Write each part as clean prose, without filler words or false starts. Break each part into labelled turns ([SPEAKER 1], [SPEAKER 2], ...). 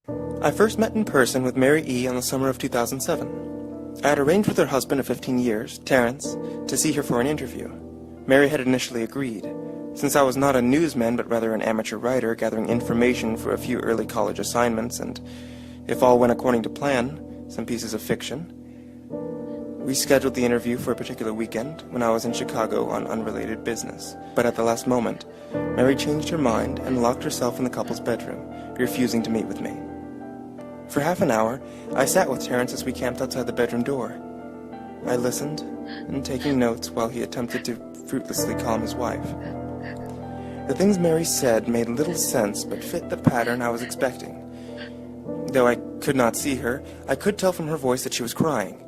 [SPEAKER 1] I first met in person with Mary E. on the summer of 2007. I had arranged with her husband of 15 years, Terrence, to see her for an interview. Mary had initially agreed. Since I was not a newsman but rather an amateur writer gathering information for a few early college assignments and, if all went according to plan, some pieces of fiction, we scheduled the interview for a particular weekend when I was in Chicago on unrelated business. But at the last moment, Mary changed her mind and locked herself in the couple's bedroom, refusing to meet with me. For half an hour, I sat with Terrence as we camped outside the bedroom door. I listened and taking notes while he attempted to fruitlessly calm his wife. The things Mary said made little sense but fit the pattern I was expecting. Though I could not see her, I could tell from her voice that she was crying.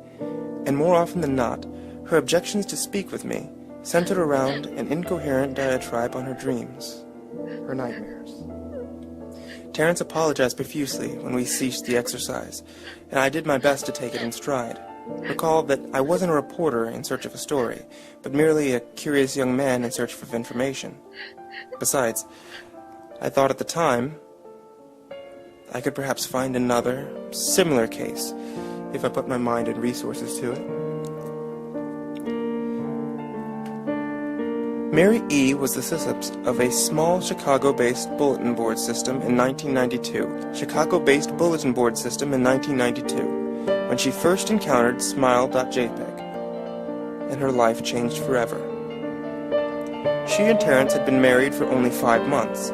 [SPEAKER 1] And more often than not, her objections to speak with me centered around an incoherent diatribe on her dreams, her nightmares. Terrence apologized profusely when we ceased the exercise, and I did my best to take it in stride. Recall that I wasn't a reporter in search of a story, but merely a curious young man in search of information. Besides, I thought at the time I could perhaps find another, similar case if I put my mind and resources to it. Mary E. was the sysadmin of a small Chicago-based bulletin board system in 1992. Chicago-based bulletin board system in 1992, when she first encountered Smile.jpg, and her life changed forever. She and Terrence had been married for only 5 months.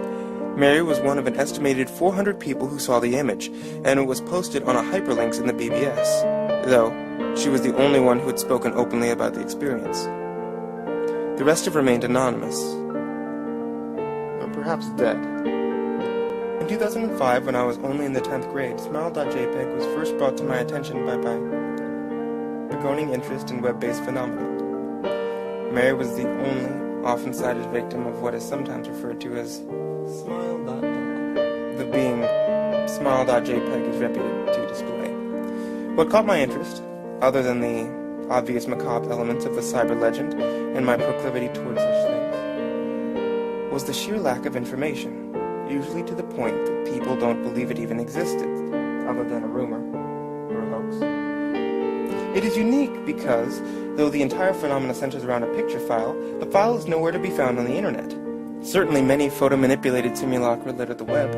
[SPEAKER 1] Mary was one of an estimated 400 people who saw the image, and it was posted on a hyperlinks in the BBS, though she was the only one who had spoken openly about the experience. The rest have remained anonymous, or perhaps dead. In 2005, when I was only in the 10th grade, Smile.jpg was first brought to my attention by my beginning interest in web-based phenomena. Mary was the only often cited victim of what is sometimes referred to as Smile.dog, the being Smile.jpg is reputed to display. What caught my interest, other than the obvious macabre elements of the cyber legend and my proclivity towards such things, was the sheer lack of information, usually to the point that people don't believe it even existed, other than a rumor or a hoax. It is unique because, though the entire phenomena centers around a picture file, the file is nowhere to be found on the internet. Certainly many photo-manipulated simulacra litter the web,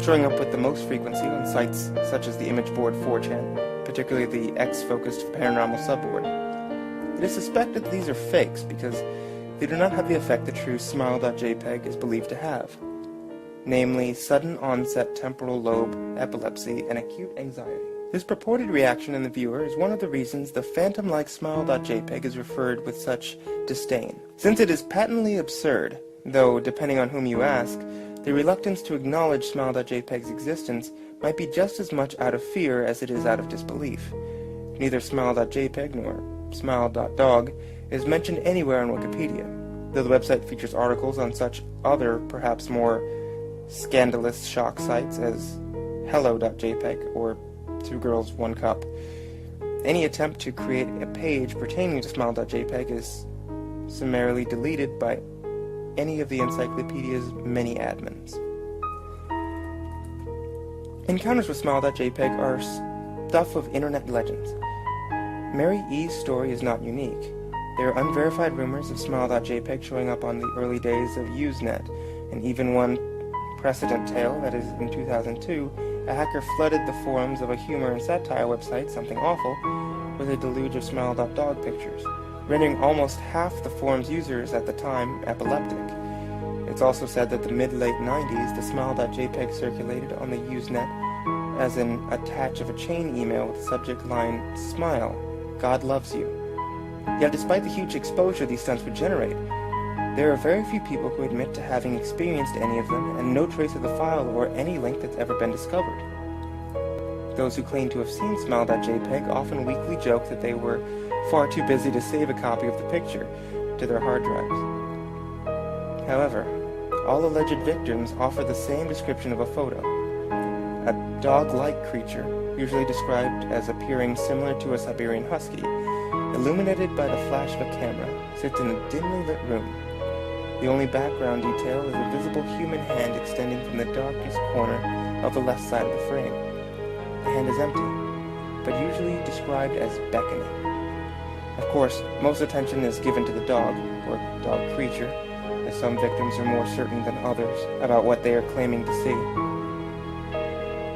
[SPEAKER 1] showing up with the most frequency on sites such as the image board 4chan, particularly the X-focused paranormal subboard. It is suspected these are fakes because they do not have the effect the true Smile.jpg is believed to have, namely sudden onset temporal lobe epilepsy and acute anxiety. This purported reaction in the viewer is one of the reasons the phantom-like Smile.jpg is referred with such disdain. Since it is patently absurd, though, depending on whom you ask, the reluctance to acknowledge Smile.jpg's existence might be just as much out of fear as it is out of disbelief. Neither Smile.jpg nor Smile.dog is mentioned anywhere on Wikipedia, though the website features articles on such other, perhaps more scandalous shock sites as Hello.jpg or Two Girls, One Cup. Any attempt to create a page pertaining to Smile.jpg is summarily deleted by any of the encyclopedia's many admins. Encounters with Smile.jpg are stuff of internet legends. Mary E.'s story is not unique. There are unverified rumors of Smile.jpg showing up on the early days of Usenet, and even one precedent tale that is in 2002, a hacker flooded the forums of a humor and satire website, Something Awful, with a deluge of Smile.dog pictures, rendering almost half the forum's users at the time epileptic. It's also said that the mid-late 90s, the Smile.jpg circulated on the Usenet as an attach of a chain email with the subject line, "Smile, God loves you." Yet despite the huge exposure these stunts would generate, there are very few people who admit to having experienced any of them, and no trace of the file or any link that's ever been discovered. Those who claim to have seen Smile.jpg often weakly joke that they were far too busy to save a copy of the picture to their hard drives. However, all alleged victims offer the same description of a photo. A dog-like creature, usually described as appearing similar to a Siberian husky, illuminated by the flash of a camera, sits in a dimly lit room. The only background detail is a visible human hand extending from the darkest corner of the left side of the frame. The hand is empty, but usually described as beckoning. Of course, most attention is given to the dog, or dog creature, as some victims are more certain than others about what they are claiming to see.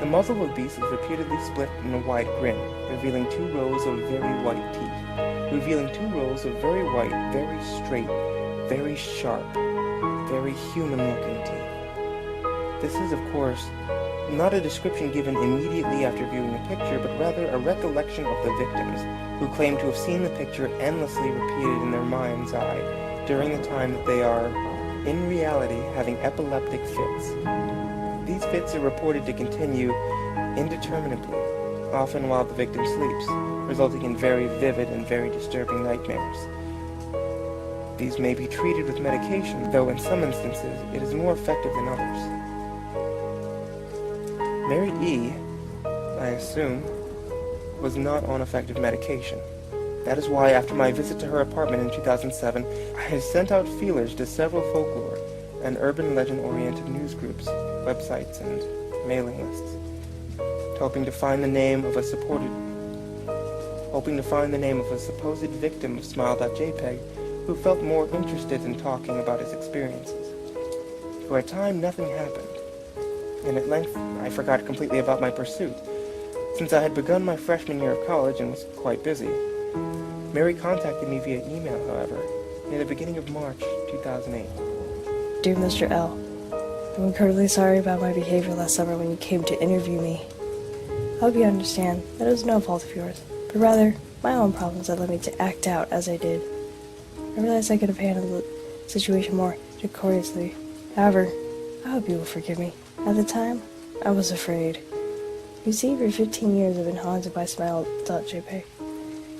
[SPEAKER 1] The muzzle of the beast is repeatedly split in a wide grin, revealing 2 rows of very white teeth, revealing 2 rows of very white, very straight, very sharp, very human-looking teeth. This is, of course, not a description given immediately after viewing the picture, but rather a recollection of the victims, who claim to have seen the picture endlessly repeated in their mind's eye during the time that they are, in reality, having epileptic fits. These fits are reported to continue indeterminately, often while the victim sleeps, resulting in very vivid and very disturbing nightmares. These may be treated with medication, though in some instances it is more effective than others. Mary E., I assume, was not on effective medication. That is why, after my visit to her apartment in 2007, I have sent out feelers to several folklore and urban legend-oriented news groups, websites, and mailing lists, hoping to find the name of a supposed victim of Smile.jpg who felt more interested in talking about his experiences. For a time, nothing happened, and at length I forgot completely about my pursuit, since I had begun my freshman year of college and was quite busy. Mary contacted me via email, however, near the beginning of March 2008.
[SPEAKER 2] Dear Mr. L., I'm incredibly sorry about my behavior last summer when you came to interview me. I hope you understand that it was no fault of yours, but rather my own problems that led me to act out as I did. I realized I could have handled the situation more decorously. However, I hope you will forgive me. At the time, I was afraid. You see, for 15 years I've been haunted by Smile.jpg.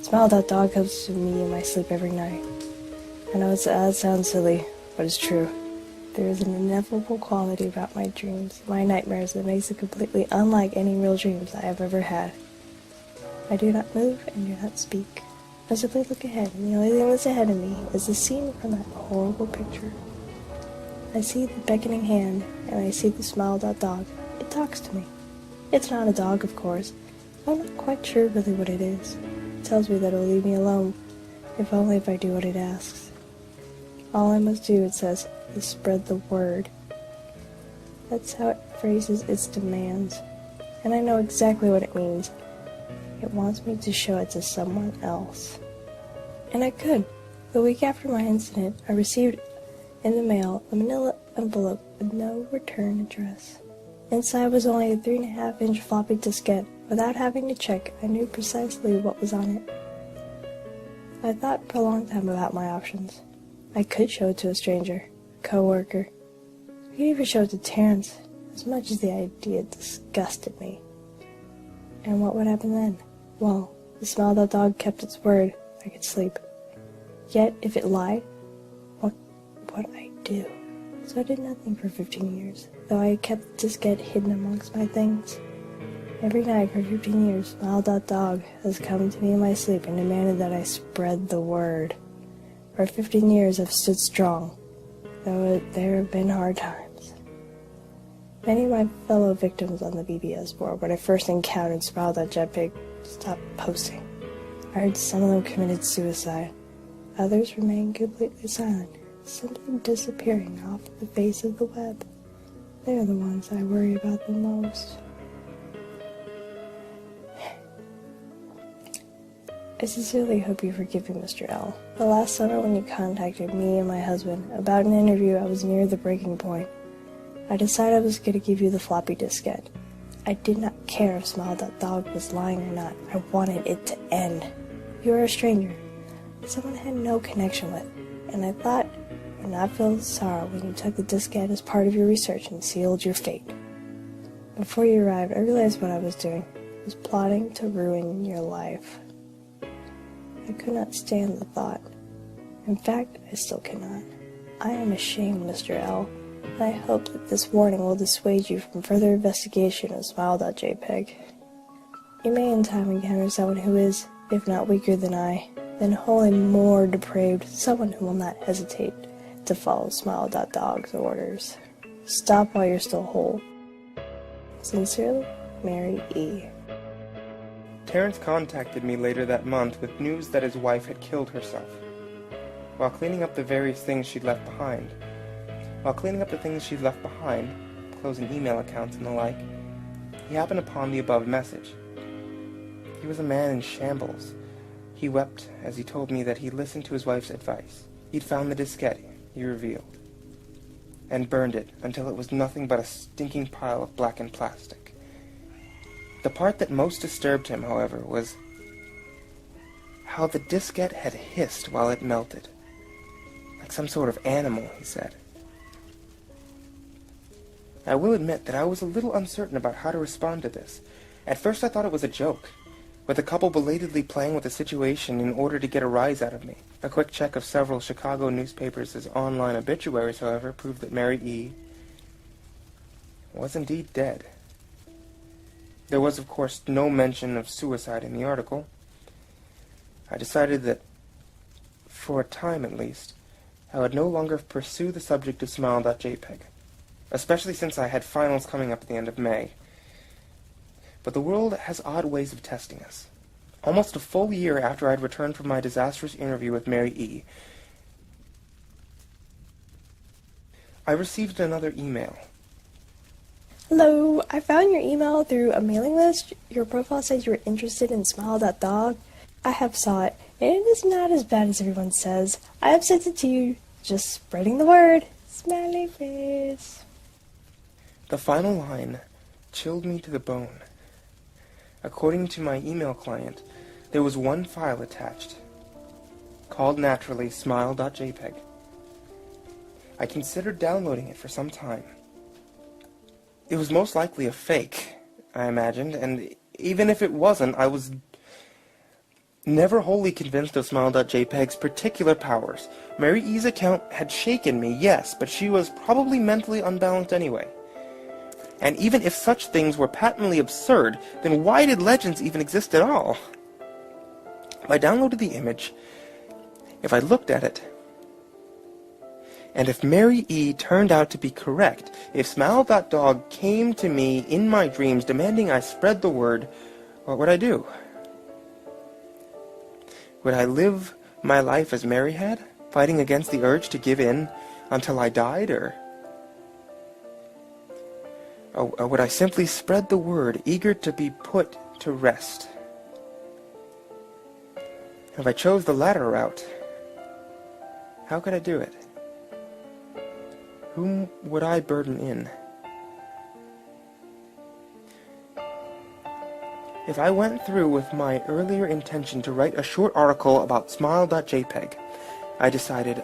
[SPEAKER 2] Smile.dog comes to me in my sleep every night. I know that sounds silly, but it's true. There is an ineffable quality about my dreams, my nightmares, that makes it completely unlike any real dreams I have ever had. I do not move and do not speak. I simply look ahead, and the only thing that's ahead of me is the scene from that horrible picture. I see the beckoning hand, and I see the Smile.dog. It talks to me. It's not a dog, of course. I'm not quite sure really what it is. It tells me that it'll leave me alone, if only if I do what it asks. All I must do, it says, is spread the word. That's how it phrases its demands, and I know exactly what it means. It wants me to show it to someone else. And I could. The week after my incident, I received in the mail a manila envelope with no return address. Inside was only a 3.5-inch floppy diskette. Without having to check, I knew precisely what was on it. I thought for a long time about my options. I could show it to a stranger, a co-worker. I could even show it to Terrence, as much as the idea disgusted me. And what would happen then? Well, the Smile.dog kept its word. I could sleep. Yet, if it lied, what would I do? So I did nothing for 15 years, though I kept the diskette hidden amongst my things. Every night for 15 years, Smile.dog has come to me in my sleep and demanded that I spread the word. For 15 years I've stood strong, though there have been hard times. Many of my fellow victims on the BBS board, when I first encountered Smile.jpg, stopped posting. I heard some of them committed suicide. Others remained completely silent, simply disappearing off the face of the web. They are the ones I worry about the most. I sincerely hope you forgive me, Mr. L. The last summer when you contacted me and my husband about an interview, I was near the breaking point. I decided I was going to give you the floppy diskette. I did not care if Smile.dog was lying or not. I wanted it to end. You are a stranger, someone I had no connection with, and I thought you would not feel sorrow when you took the diskette as part of your research and sealed your fate. Before you arrived, I realized what I was doing. I was plotting to ruin your life. I could not stand the thought. In fact, I still cannot. I am ashamed, Mr. L., and I hope that this warning will dissuade you from further investigation of Smile.jpg. You may in time encounter someone who is, if not weaker than I, then wholly more depraved, someone who will not hesitate to follow Smile.dog's orders. Stop while you're still whole. Sincerely, Mary E.
[SPEAKER 1] Terrence contacted me later that month with news that his wife had killed herself. While cleaning up the various things she'd left behind, closing email accounts and the like, he happened upon the above message. He was a man in shambles. He wept as he told me that he'd listened to his wife's advice. He'd found the diskette, he revealed, and burned it until it was nothing but a stinking pile of blackened plastic. The part that most disturbed him, however, was how the diskette had hissed while it melted. Like some sort of animal, he said. I will admit that I was a little uncertain about how to respond to this. At first I thought it was a joke, with the couple belatedly playing with the situation in order to get a rise out of me. A quick check of several Chicago newspapers' online obituaries, however, proved that Mary E. was indeed dead. There was, of course, no mention of suicide in the article. I decided that, for a time at least, I would no longer pursue the subject of Smile.jpg, especially since I had finals coming up at the end of May. But the world has odd ways of testing us. Almost a full year after I'd returned from my disastrous interview with Mary E., I received another email.
[SPEAKER 2] Hello, I found your email through a mailing list. Your profile says you were interested in Smile.dog. I have saw it, and it is not as bad as everyone says. I have sent it to you, just spreading the word. Smiley face.
[SPEAKER 1] The final line chilled me to the bone. According to my email client, there was one file attached, called naturally Smile.jpg. I considered downloading it for some time. It was most likely a fake, I imagined, and even if it wasn't, I was never wholly convinced of Smile.jpg's particular powers. Mary E.'s account had shaken me, yes, but she was probably mentally unbalanced anyway. And even if such things were patently absurd, then why did legends even exist at all? If I downloaded the image, if I looked at it, and if Mary E. turned out to be correct, if Smile.dog came to me in my dreams demanding I spread the word, what would I do? Would I live my life as Mary had, fighting against the urge to give in until I died, or would I simply spread the word, eager to be put to rest? If I chose the latter route, how could I do it? Whom would I burden in? If I went through with my earlier intention to write a short article about Smile.jpg, I decided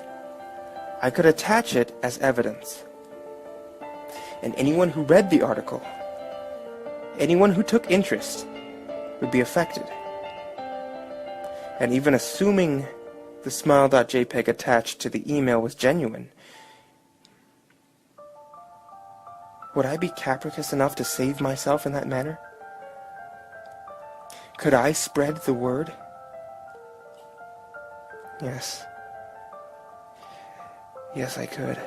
[SPEAKER 1] I could attach it as evidence. And anyone who read the article, anyone who took interest, would be affected. And even assuming the Smile.jpg attached to the email was genuine, would I be capricious enough to save myself in that manner? Could I spread the word? Yes. Yes, I could.